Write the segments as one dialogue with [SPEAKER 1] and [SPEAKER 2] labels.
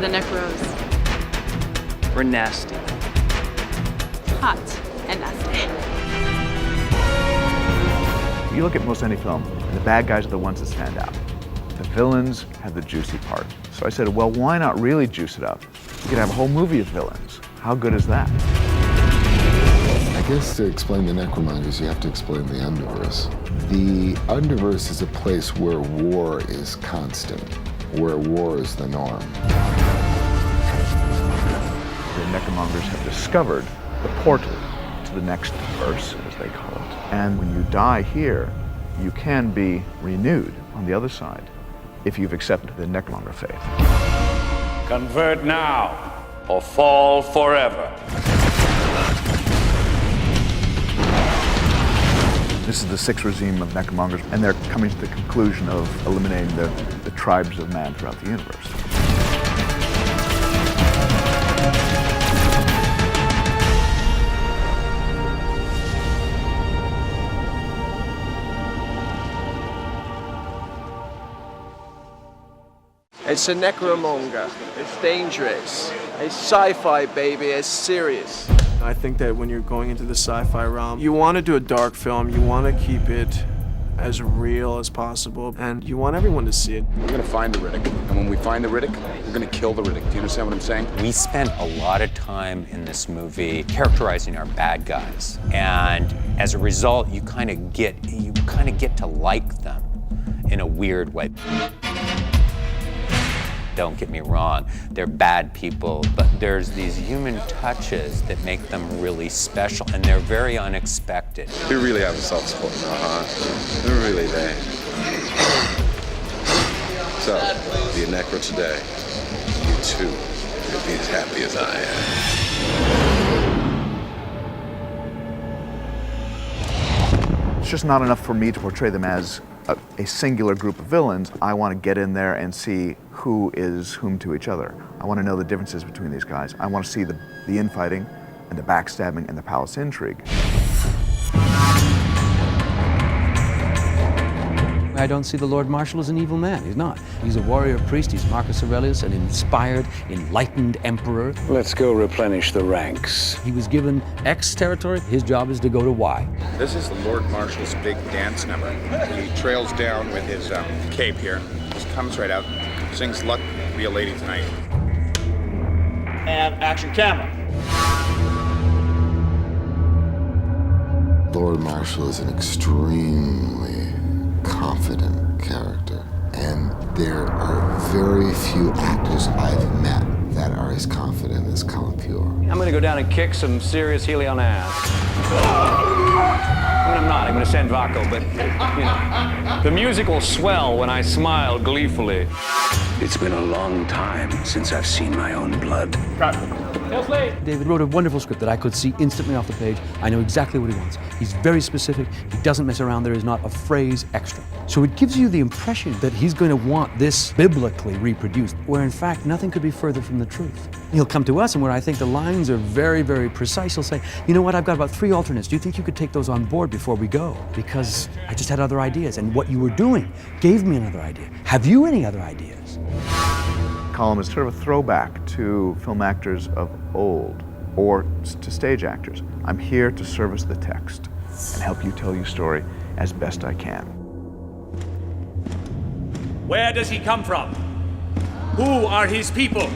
[SPEAKER 1] the Necros?
[SPEAKER 2] We're nasty.
[SPEAKER 1] Hot and nasty.
[SPEAKER 3] You look at most any film, and the bad guys are the ones that stand out. The villains have the juicy part. So I said, well, why not really juice it up? You could have a whole movie of villains. How good is that?
[SPEAKER 4] I guess to explain the Necromongers, you have to explain the Underverse. The Underverse is a place where war is constant, where war is the norm.
[SPEAKER 3] The Necromongers have discovered the portal to the next verse, as they call it. And when you die here, you can be renewed on the other side if you've accepted the Necromonger faith.
[SPEAKER 5] Convert now, or fall forever.
[SPEAKER 3] This is the sixth regime of Necromongers, and they're coming to the conclusion of eliminating the tribes of man throughout the universe.
[SPEAKER 6] It's a Necromonger. It's dangerous. It's sci-fi, baby. It's serious. I think that when you're going into the sci-fi realm, you want to do a dark film. You want to keep it as real as possible, and you want everyone to see it.
[SPEAKER 7] We're gonna find the Riddick, and when we find the Riddick, we're gonna kill the Riddick. Do you understand what I'm saying?
[SPEAKER 8] We spent a lot of time in this movie characterizing our bad guys, and as a result, you kind of get to like them in a weird way. Don't get me wrong, they're bad people, but there's these human touches that make them really special, and they're very unexpected.
[SPEAKER 7] We really have a soft spot now, huh? We're really there. So, be a Necro today. You too will be as happy as I am.
[SPEAKER 3] It's just not enough for me to portray them as a singular group of villains. I want to get in there and see who is whom to each other. I want to know the differences between these guys. I want to see the infighting and the backstabbing and the palace intrigue.
[SPEAKER 9] I don't see the Lord Marshal as an evil man. He's not. He's a warrior priest. He's Marcus Aurelius, an inspired, enlightened emperor.
[SPEAKER 5] Let's go replenish the ranks.
[SPEAKER 9] He was given X territory. His job is to go to Y.
[SPEAKER 7] This is the Lord Marshal's big dance number. He trails down with his cape here, just comes right out, sings "Luck Be a Lady Tonight."
[SPEAKER 5] And action camera.
[SPEAKER 4] Lord Marshal is an extremely confident character, and there are very few actors I've met that are as confident as Calampior.
[SPEAKER 5] I'm gonna go down and kick some serious Helion ass. I mean, I'm not. I'm gonna send Vaako, but, you know, the music will swell when I smile gleefully. It's been a long time since I've seen my own blood.
[SPEAKER 6] Cut.
[SPEAKER 9] David wrote a wonderful script that I could see instantly off the page. I know exactly what he wants. He's very specific. He doesn't mess around. There is not a phrase extra. So it gives you the impression that he's going to want this biblically reproduced, where in fact nothing could be further from the truth. He'll come to us, and where I think the lines are very, very precise, he'll say, you know what, I've got about 3 alternates. Do you think you could take those on board before we go? Because I just had other ideas, and what you were doing gave me another idea. Have you any other ideas?
[SPEAKER 3] Column is sort of a throwback to film actors of old, or to stage actors. I'm here to service the text and help you tell your story as best I can.
[SPEAKER 10] Where does he come from? Who are his people?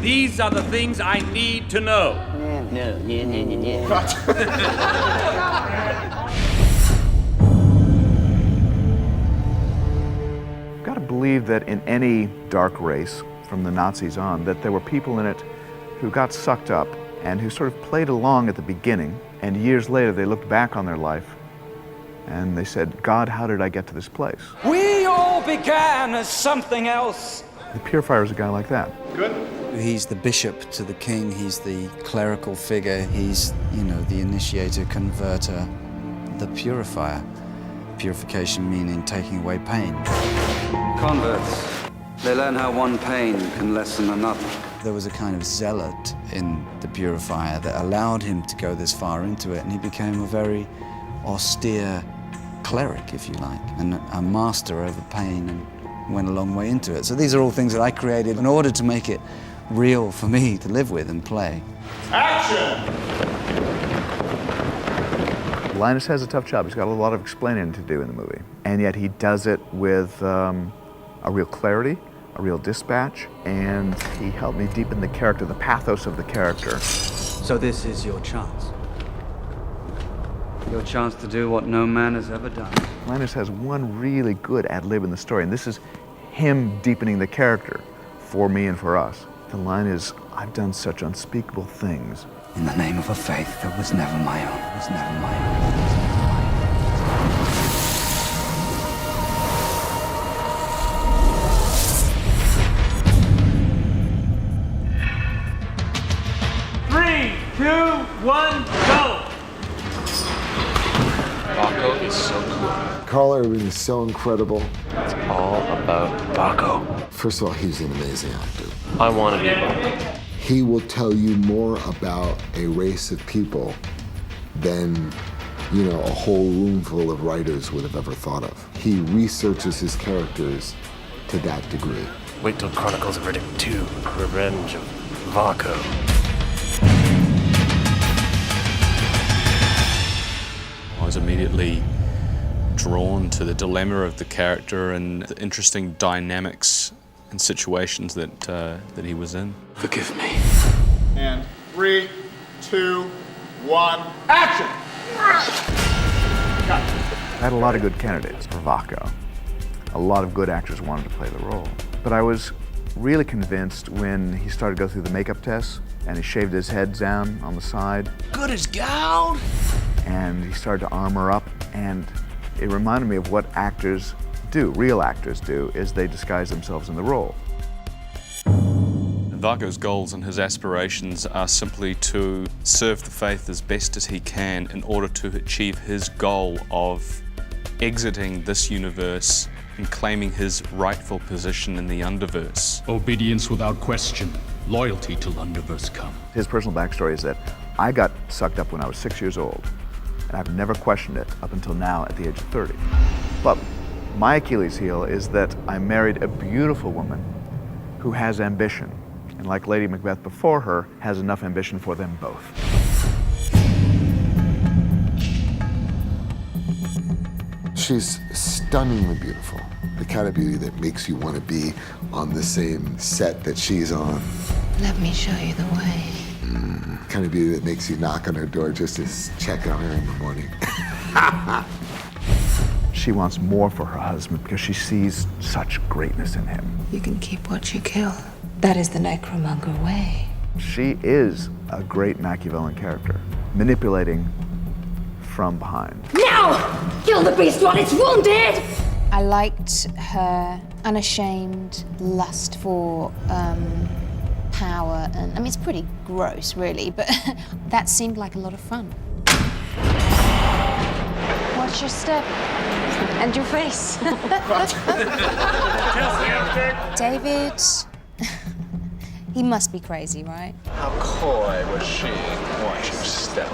[SPEAKER 10] These are the things I need to know.
[SPEAKER 3] I've got to believe that in any dark race, from the Nazis on, that there were people in it who got sucked up and who sort of played along at the beginning, and years later they looked back on their life and they said, God, how did I get to this place?
[SPEAKER 11] We all began as something else.
[SPEAKER 3] The Purifier is a guy like that.
[SPEAKER 7] Good.
[SPEAKER 12] He's the bishop to the king, he's the clerical figure, he's, you know, the initiator, converter, the purifier. Purification meaning taking away pain.
[SPEAKER 11] Converts. They learn how one pain can lessen another.
[SPEAKER 12] There was a kind of zealot in the Purifier that allowed him to go this far into it, and he became a very austere cleric, if you like, and a master over pain, and went a long way into it. So these are all things that I created in order to make it real for me to live with and play.
[SPEAKER 3] Linus has a tough job. He's got a lot of explaining to do in the movie. And yet he does it with a real clarity, a real dispatch, and he helped me deepen the character, the pathos of the character.
[SPEAKER 11] So this is your chance. Your chance to do what no man has ever done.
[SPEAKER 3] Linus has one really good ad-lib in the story, and this is him deepening the character for me and for us. The line is, "I've done such unspeakable things."
[SPEAKER 11] In the name of a faith that was never my own, was never my own.
[SPEAKER 2] Vaako is so cool.
[SPEAKER 4] Carl Urban is so incredible.
[SPEAKER 2] It's all about Vaako.
[SPEAKER 4] First of all, he's an amazing actor.
[SPEAKER 2] I want to be Vaako.
[SPEAKER 4] He will tell you more about a race of people than, you know, a whole room full of writers would have ever thought of. He researches his characters to that degree.
[SPEAKER 2] Wait till Chronicles of Riddick 2, Revenge of Vaako.
[SPEAKER 13] I was immediately drawn to the dilemma of the character and the interesting dynamics and situations that he was in.
[SPEAKER 2] Forgive me.
[SPEAKER 7] And 3, 2, 1, action!
[SPEAKER 3] I had a lot of good candidates for Vaako. A lot of good actors wanted to play the role. But I was really convinced when he started to go through the makeup tests and he shaved his head down on the side.
[SPEAKER 2] Good as gold.
[SPEAKER 3] And he started to armor up, and it reminded me of what actors do, real actors do, is they disguise themselves in the role.
[SPEAKER 13] Vaako's goals and his aspirations are simply to serve the faith as best as he can in order to achieve his goal of exiting this universe and claiming his rightful position in the Underverse.
[SPEAKER 10] Obedience without question, loyalty till Underverse come.
[SPEAKER 3] His personal backstory is that I got sucked up when I was 6 years old, and I've never questioned it up until now at the age of 30. But my Achilles heel is that I married a beautiful woman who has ambition, and like Lady Macbeth before her, has enough ambition for them both.
[SPEAKER 4] She's stunningly beautiful. The kind of beauty that makes you want to be on the same set that she's on.
[SPEAKER 14] Let me show you the way.
[SPEAKER 4] Kind of beauty that makes you knock on her door just to check on her in the morning.
[SPEAKER 3] She wants more for her husband because she sees such greatness in him.
[SPEAKER 14] You can keep what you kill. That is the Necromonger way.
[SPEAKER 3] She is a great Machiavellian character, manipulating from behind.
[SPEAKER 14] Now! Kill the beast while it's wounded! I liked her unashamed lust for power, and I mean, it's pretty gross, really, but that seemed like a lot of fun. Watch your step and your face. David, he must be crazy, right?
[SPEAKER 7] How coy was she? Watch your step.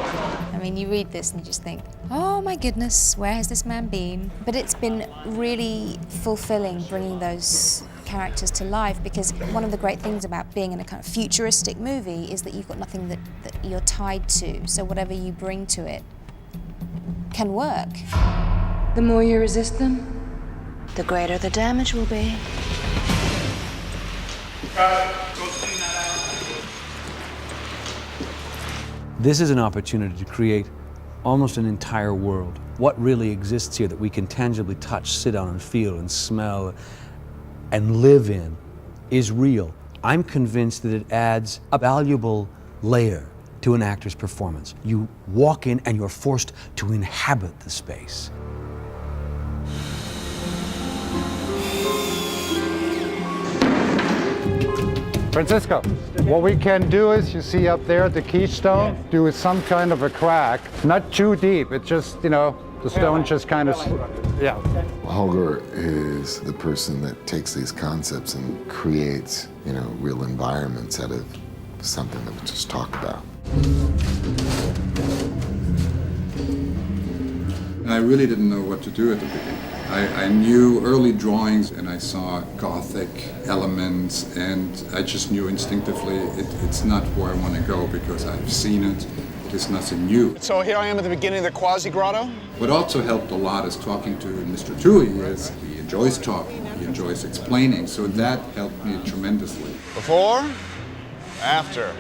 [SPEAKER 14] I mean, you read this and you just think, oh my goodness, where has this man been? But it's been really fulfilling bringing those characters to life, because one of the great things about being in a kind of futuristic movie is that you've got nothing that you're tied to, so whatever you bring to it can work. The more you resist them, the greater the damage will be.
[SPEAKER 9] This is an opportunity to create almost an entire world. What really exists here that we can tangibly touch, sit on and feel and smell and live in is real. I'm convinced that it adds a valuable layer to an actor's performance. You walk in and you're forced to inhabit the space.
[SPEAKER 15] Francisco, what we can do is, you see up there at the keystone, do some kind of a crack, not too deep, it's just, you know, the stone just kind of, yeah.
[SPEAKER 4] Holger is the person that takes these concepts and creates, you know, real environments out of something that we just talked about.
[SPEAKER 16] And I really didn't know what to do at the beginning.
[SPEAKER 7] I knew early drawings and I saw Gothic elements, and I just knew instinctively it's not where I want to go because I've seen it. It is nothing new.
[SPEAKER 16] So here I am at the beginning of the Quasi Grotto.
[SPEAKER 7] What also helped a lot is talking to Mr. Tui is he enjoys talking, he enjoys explaining, so that helped me tremendously.
[SPEAKER 16] Before, after.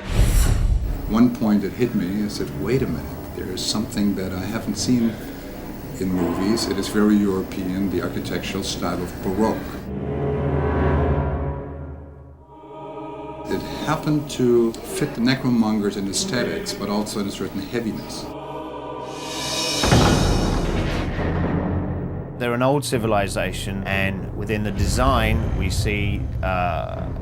[SPEAKER 7] One point it hit me, I said, wait a minute, there is something that I haven't seen in movies. It is very European, the architectural style of Baroque. It happened to fit the Necromongers in aesthetics, but also in a certain heaviness.
[SPEAKER 2] They're an old civilization, and within the design we see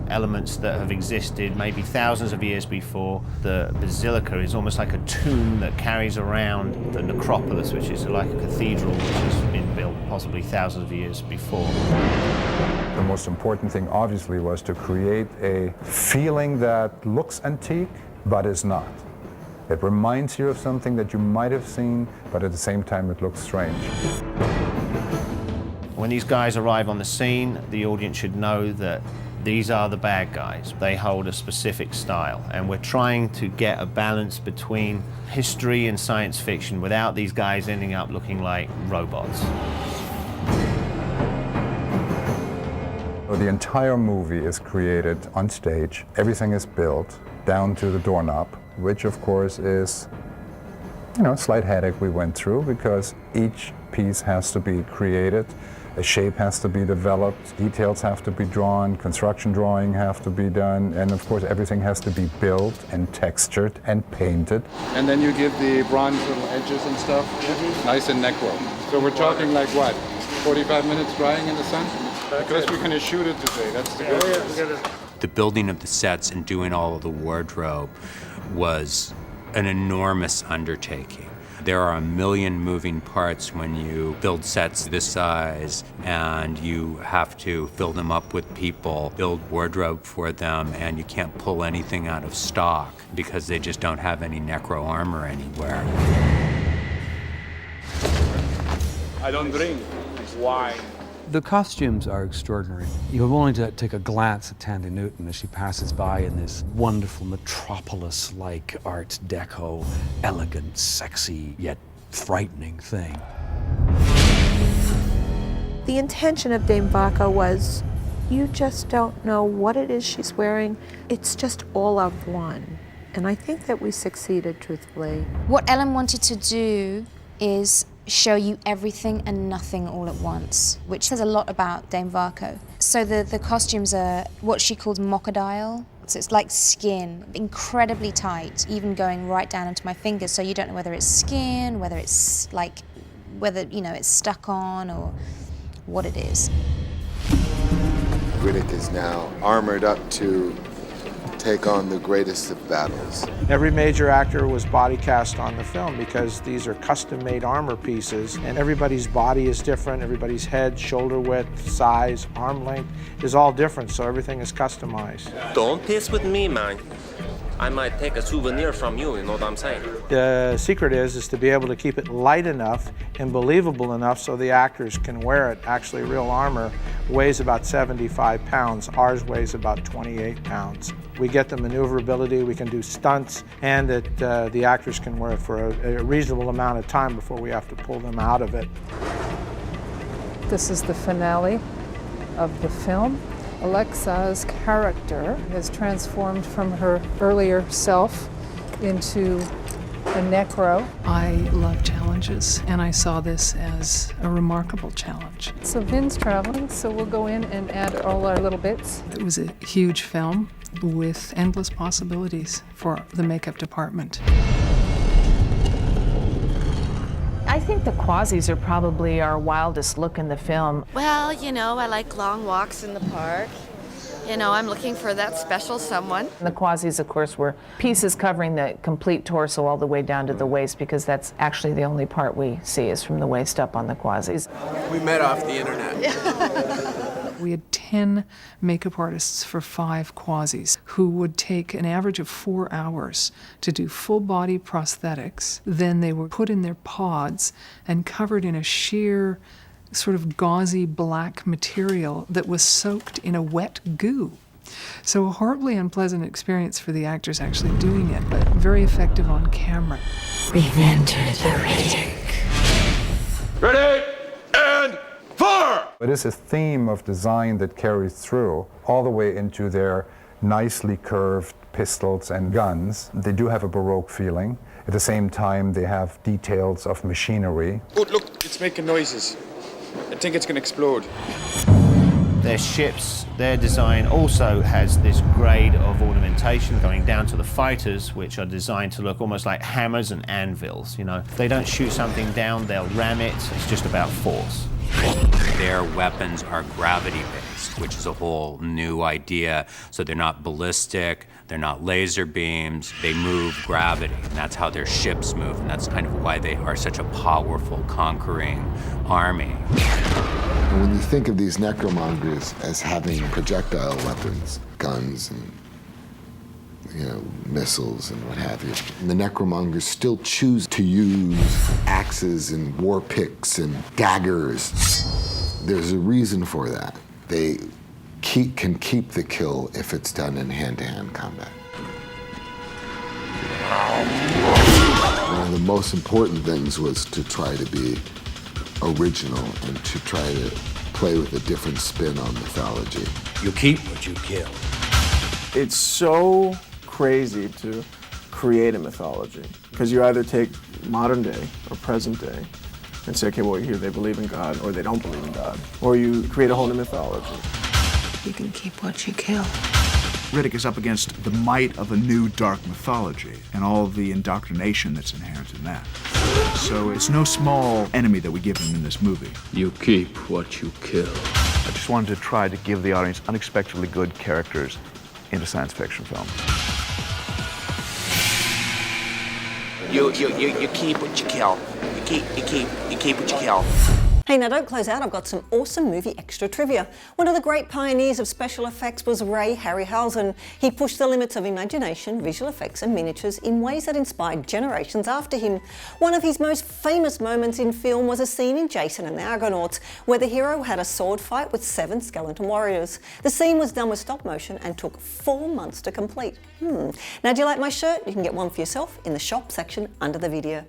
[SPEAKER 2] elements that have existed maybe thousands of years before. The basilica is almost like a tomb that carries around the necropolis, which is like a cathedral which has been built possibly thousands of years before.
[SPEAKER 15] The most important thing, obviously, was to create a feeling that looks antique, but is not. It reminds you of something that you might have seen, but at the same time it looks strange.
[SPEAKER 2] When these guys arrive on the scene, the audience should know that these are the bad guys. They hold a specific style, and we're trying to get a balance between history and science fiction without these guys ending up looking like robots.
[SPEAKER 15] So the entire movie is created on stage. Everything is built down to the doorknob, which of course is, a slight headache we went through because each piece has to be created. A shape has to be developed, details have to be drawn, construction drawing have to be done, and of course everything has to be built and textured and painted.
[SPEAKER 17] And then you give the bronze little edges and stuff, nice and necro. So we're talking like what, 45 minutes drying in the sun? Because we're going to shoot it today, that's the good news.
[SPEAKER 8] The building of the sets and doing all of the wardrobe was an enormous undertaking. There are a million moving parts when you build sets this size, and you have to fill them up with people, build wardrobe for them, and you can't pull anything out of stock because they just don't have any necro armor anywhere.
[SPEAKER 10] I don't drink wine.
[SPEAKER 9] The costumes are extraordinary. You have only to take a glance at Tandy Newton as she passes by in this wonderful metropolis-like Art Deco, elegant, sexy, yet frightening thing.
[SPEAKER 18] The intention of Dame Vaako was, you just don't know what it is she's wearing. It's just all of one. And I think that we succeeded, truthfully.
[SPEAKER 14] What Ellen wanted to do is show you everything and nothing all at once, which says a lot about Dame Vaako. So the costumes are what she calls mockadile. So it's like skin, incredibly tight, even going right down into my fingers, so you don't know whether it's skin, whether it's like, it's stuck on or what it is.
[SPEAKER 4] Riddick is now armored up to take on the greatest of battles.
[SPEAKER 6] Every major actor was body cast on the film because these are custom-made armor pieces, and everybody's body is different, everybody's head, shoulder width, size, arm length is all different, so everything is customized.
[SPEAKER 19] Don't piss with me, man. I might take a souvenir from you know what I'm saying?
[SPEAKER 6] The secret is to be able to keep it light enough and believable enough so the actors can wear it. Actually, real armor weighs about 75 pounds. Ours weighs about 28 pounds. We get the maneuverability, we can do stunts, and that the actors can wear it for a reasonable amount of time before we have to pull them out of it.
[SPEAKER 20] This is the finale of the film. Alexa's character has transformed from her earlier self into a necro.
[SPEAKER 21] I love challenges, and I saw this as a remarkable challenge.
[SPEAKER 20] So Vin's traveling, so we'll go in and add all our little bits.
[SPEAKER 21] It was a huge film with endless possibilities for the makeup department.
[SPEAKER 22] I think the quasis are probably our wildest look in the film.
[SPEAKER 1] Well, I like long walks in the park. I'm looking for that special someone.
[SPEAKER 22] The quasis, of course, were pieces covering the complete torso all the way down to the waist, because that's actually the only part we see is from the waist up on the quasis.
[SPEAKER 6] We met off the internet.
[SPEAKER 21] We had 10 makeup artists for 5 quasis who would take an average of 4 hours to do full body prosthetics. Then they were put in their pods and covered in a sheer sort of gauzy black material that was soaked in a wet goo. So a horribly unpleasant experience for the actors actually doing it, but very effective on camera.
[SPEAKER 5] We've entered the Riddick.
[SPEAKER 16] Ready and fire!
[SPEAKER 15] It is a theme of design that carries through all the way into their nicely curved pistols and guns. They do have a Baroque feeling. At the same time, they have details of machinery.
[SPEAKER 16] Oh, look, it's making noises. I think it's going to explode.
[SPEAKER 2] Their ships, their design also has this grade of ornamentation going down to the fighters, which are designed to look almost like hammers and anvils. You know, if they don't shoot something down, they'll ram it. It's just about force.
[SPEAKER 8] Their weapons are gravity-based, which is a whole new idea. So they're not ballistic, they're not laser beams, they move gravity, and that's how their ships move, and that's kind of why they are such a powerful, conquering army.
[SPEAKER 4] And when you think of these Necromongers as having projectile weapons, guns and missiles and what have you, the Necromongers still choose to use axes and war picks and daggers. There's a reason for that. They can keep the kill if it's done in hand-to-hand combat. One of the most important things was to try to be original and to try to play with a different spin on mythology.
[SPEAKER 12] You keep what you kill.
[SPEAKER 6] It's so crazy to create a mythology, because you either take modern day or present day and say, okay, well, here they believe in God or they don't believe in God, or you create a whole new mythology.
[SPEAKER 5] You can keep what you kill.
[SPEAKER 3] Riddick is up against the might of a new dark mythology and all the indoctrination that's inherent in that. So it's no small enemy that we give him in this movie.
[SPEAKER 12] You keep what you kill.
[SPEAKER 3] I just wanted to try to give the audience unexpectedly good characters in a science fiction film.
[SPEAKER 23] You keep what you kill. You keep what you kill.
[SPEAKER 24] Hey, now don't close out, I've got some awesome movie extra trivia. One of the great pioneers of special effects was Ray Harryhausen. He pushed the limits of imagination, visual effects and miniatures in ways that inspired generations after him. One of his most famous moments in film was a scene in Jason and the Argonauts, where the hero had a sword fight with 7 skeleton warriors. The scene was done with stop motion and took 4 months to complete. Now, do you like my shirt? You can get one for yourself in the shop section under the video.